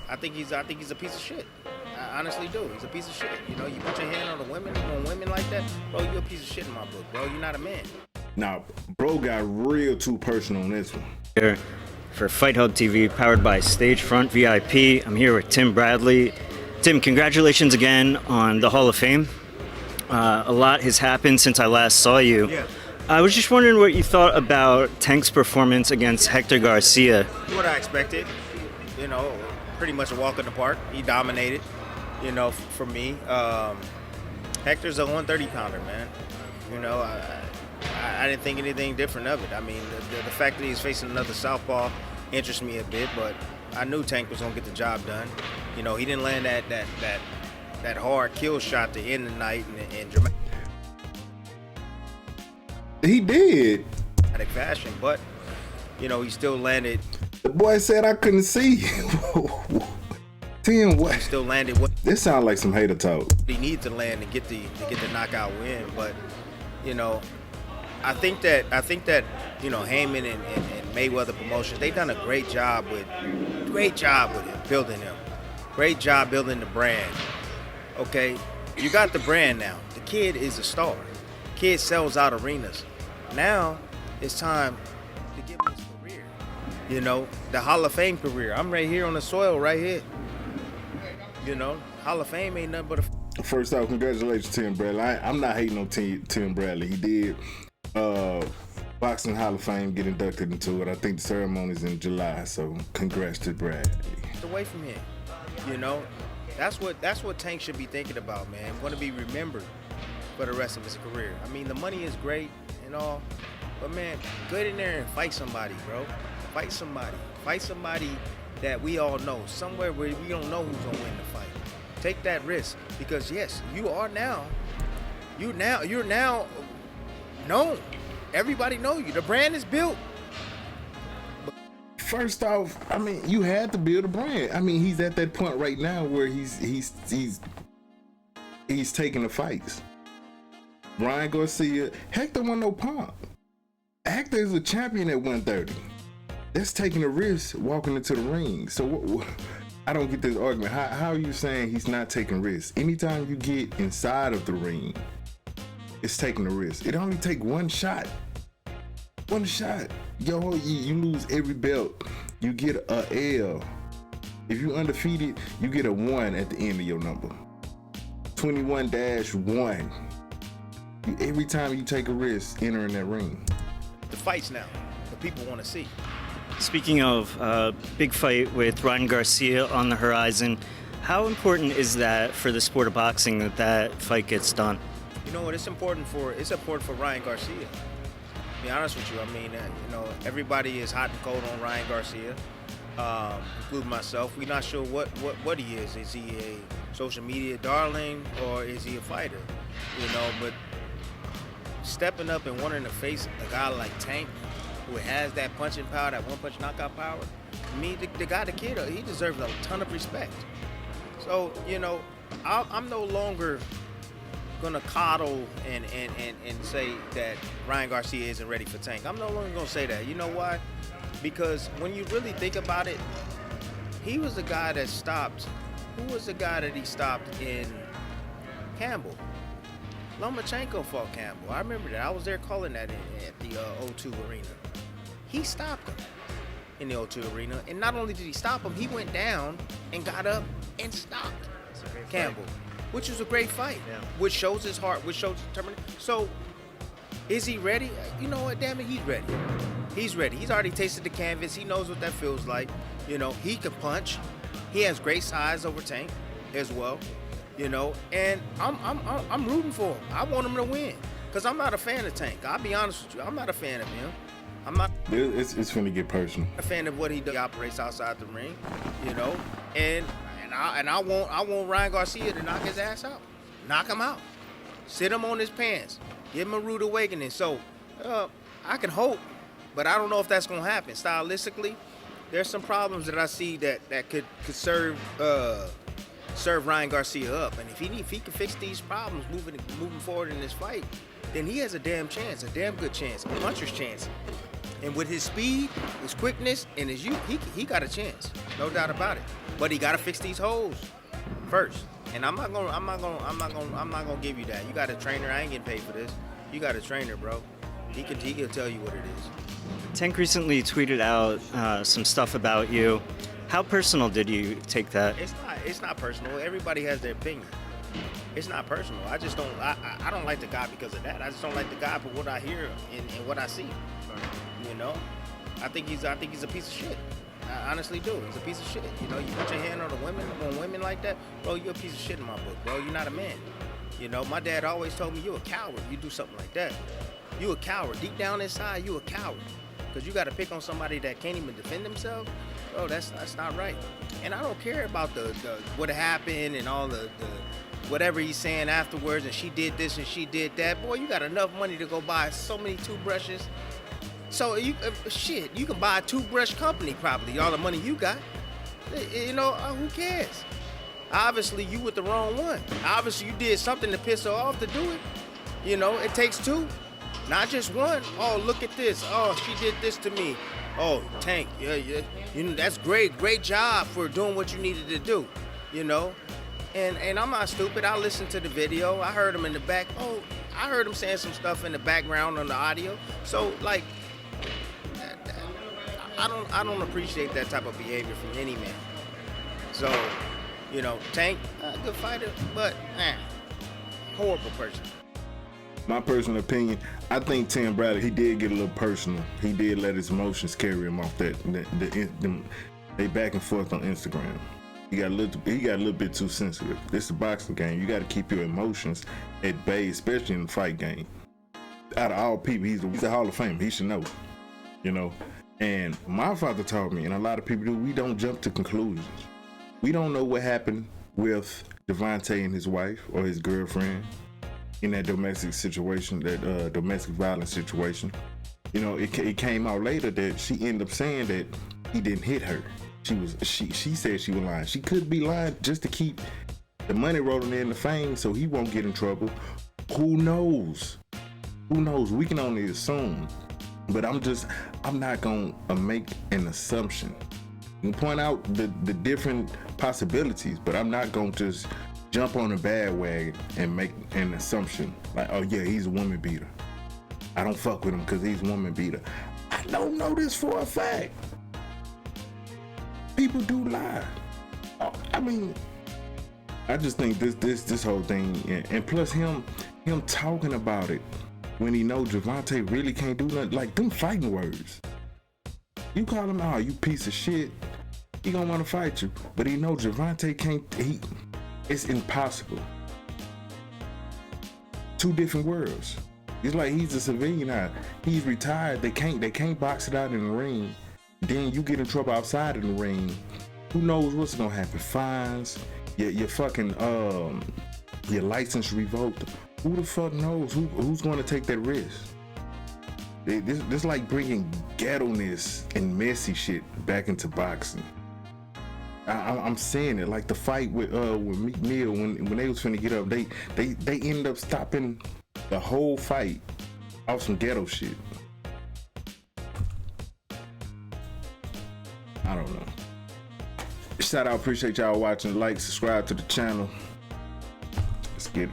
I think he's a piece of shit. I honestly do. He's a piece of shit. You know, you put your hand on women like that, bro. You're a piece of shit in my book, bro. You're not a man. Now, bro got real too personal on this one. Here for Fight Hub TV, powered by Stagefront VIP. I'm here with Tim Bradley. Tim, congratulations again on the Hall of Fame. A lot has happened since I last saw you. Yeah. I was just wondering what you thought about Tank's performance against Hector Garcia. What I expected, you know, pretty much a walk in the park. He dominated, you know, for me. Hector's a 130-pounder, man. You know, I didn't think anything different of it. I mean, the fact that he's facing another southpaw interests me a bit, but I knew Tank was going to get the job done. You know, he didn't land that hard kill shot to end the night in dramatic He did. fashion, but, you know, he still landed. The boy said I couldn't see. Tim, what? He still landed what This sounds like some hater talk. he needed to land to get the knockout win. But, you know, I think that you know, Heyman and Mayweather Promotions, they've done a great job with him, building him. Great job building the brand. Okay, you got the brand now. The kid is a star. Kid sells out arenas. Now it's time to give him his career. You know, the Hall of Fame career. I'm right here on the soil, right here. You know, Hall of Fame ain't nothing but a. First off, congratulations, Tim Bradley. I'm not hating on Tim Bradley. He did Boxing Hall of Fame get inducted into it. I think the ceremony's in July, so congrats to Bradley. Away from him. You know, that's what Tank should be thinking about, man. Want to be remembered for the rest of his career. I mean, the money is great and all, but man, get in there and fight somebody, bro. Fight somebody. Fight somebody that we all know, somewhere where we don't know who's gonna win the fight. Take that risk, because yes, you're now known. Everybody know you. The brand is built. First off, I mean, you had to build a brand. I mean, he's at that point right now where he's taking the fights. Ryan Garcia, Hector won no pump. Hector is a champion at 130. That's taking a risk walking into the ring. So I don't get this argument. How are you saying he's not taking risks? Anytime you get inside of the ring, it's taking a risk. It only take one shot. One shot. Yo, you lose every belt. You get a L. If you undefeated, you get a 1 at the end of your number. 21-1. Every time you take a risk entering that ring. The fights now, the people want to see. Speaking of big fight with Ryan Garcia on the horizon, how important is that for the sport of boxing that fight gets done? You know what? It's important for Ryan Garcia. To be honest with you, I mean, you know, everybody is hot and cold on Ryan Garcia, including myself. We're not sure what he is. Is he a social media darling or is he a fighter? You know, but stepping up and wanting to face a guy like Tank, who has that punching power, that one-punch knockout power, I mean, the kid, he deserves a ton of respect. So, you know, I'm no longer gonna coddle and say that Ryan Garcia isn't ready for Tank. I'm no longer gonna say that. You know why? Because when you really think about it, he was the guy that stopped. Who was the guy that he stopped in Campbell? Lomachenko fought Campbell. I remember that. I was there calling that at the O2 Arena. He stopped him in the O2 Arena, and not only did he stop him, he went down and got up and stopped Campbell. Which was a great fight, which shows his heart, which shows his determination. So, is he ready? You know what, damn it, he's ready. He's ready. He's already tasted the canvas. He knows what that feels like. You know, he can punch. He has great size over Tank as well. You know, and I'm rooting for him. I want him to win, because I'm not a fan of Tank. I'll be honest with you. I'm not a fan of him. I'm not. It's finna get personal. A fan of what he does. He operates outside the ring, you know, and I want Ryan Garcia to knock his ass out, knock him out, sit him on his pants, give him a rude awakening. So I can hope, but I don't know if that's gonna happen. Stylistically, there's some problems that I see that could serve Ryan Garcia up, and if he can fix these problems moving forward in this fight, then he has a damn chance, a damn good chance, a puncher's chance And with his speed, his quickness, and his youth, he got a chance, no doubt about it. But he got to fix these holes first. And I'm not gonna give you that. You got a trainer. I ain't getting paid for this. You got a trainer, bro. He can tell you what it is. Tank recently tweeted out some stuff about you. How personal did you take that? It's not personal. Everybody has their opinion. It's not personal. I just don't. I don't like the guy because of that. I just don't like the guy for what I hear and what I see. You know, I think he's a piece of shit. I honestly do. He's a piece of shit. You know, you put your hand on women like that, bro. You're a piece of shit in my book, bro. You're not a man. You know, my dad always told me, you're a coward. You do something like that. You a coward. Deep down inside, you a coward. Because you got to pick on somebody that can't even defend themselves. Bro, that's not right. And I don't care about the what happened and all the whatever he's saying afterwards, and she did this and she did that. Boy, you got enough money to go buy so many toothbrushes. So you can buy a toothbrush company probably, all the money you got. You know, who cares? Obviously, you with the wrong one. Obviously, you did something to piss her off to do it. You know, it takes two, not just one. Oh, look at this. Oh, she did this to me. Oh, Tank, yeah. You know, that's great job for doing what you needed to do. You know, and I'm not stupid. I listened to the video. I heard him in the back. Oh, I heard him saying some stuff in the background on the audio. So like, I don't appreciate that type of behavior from any man. So, you know, Tank, good fighter, but horrible person. My personal opinion, I think Tim Bradley, he did get a little personal. He did let his emotions carry him off that. They back and forth on Instagram. He got a little bit too sensitive. This is a boxing game. You got to keep your emotions at bay, especially in the fight game. Out of all people, he's a Hall of Famer. He should know, you know. And my father taught me, and a lot of people do, we don't jump to conclusions. We don't know what happened with Gervonta and his wife or his girlfriend in that domestic situation, that domestic violence situation. You know, it came out later that she ended up saying that he didn't hit her. She said she was lying. She could be lying just to keep the money rolling in, the fame, so he won't get in trouble. Who knows? We can only assume. But I'm not gonna make an assumption. You can point out the different possibilities, but I'm not gonna just jump on a bandwagon and make an assumption like, oh yeah, he's a woman beater. I don't fuck with him because he's a woman beater. I don't know this for a fact. People do lie. I mean, I just think this whole thing, and plus him talking about it when he knows Gervonta really can't do nothing, like them fighting words. You call him, oh, you piece of shit, he gonna wanna fight you. But he knows Gervonta can't, it's impossible. Two different worlds. It's like he's a civilian now. He's retired, they can't box it out in the ring. Then you get in trouble outside of the ring. Who knows what's gonna happen? Fines, your fucking your license revoked. Who the fuck knows who's gonna take that risk? This like bringing ghetto-ness and messy shit back into boxing. I'm saying it, like the fight with Meek Mill when they was finna get up, they ended up stopping the whole fight off some ghetto shit. I don't know. Shout out, appreciate y'all watching. Like, subscribe to the channel. Let's get it.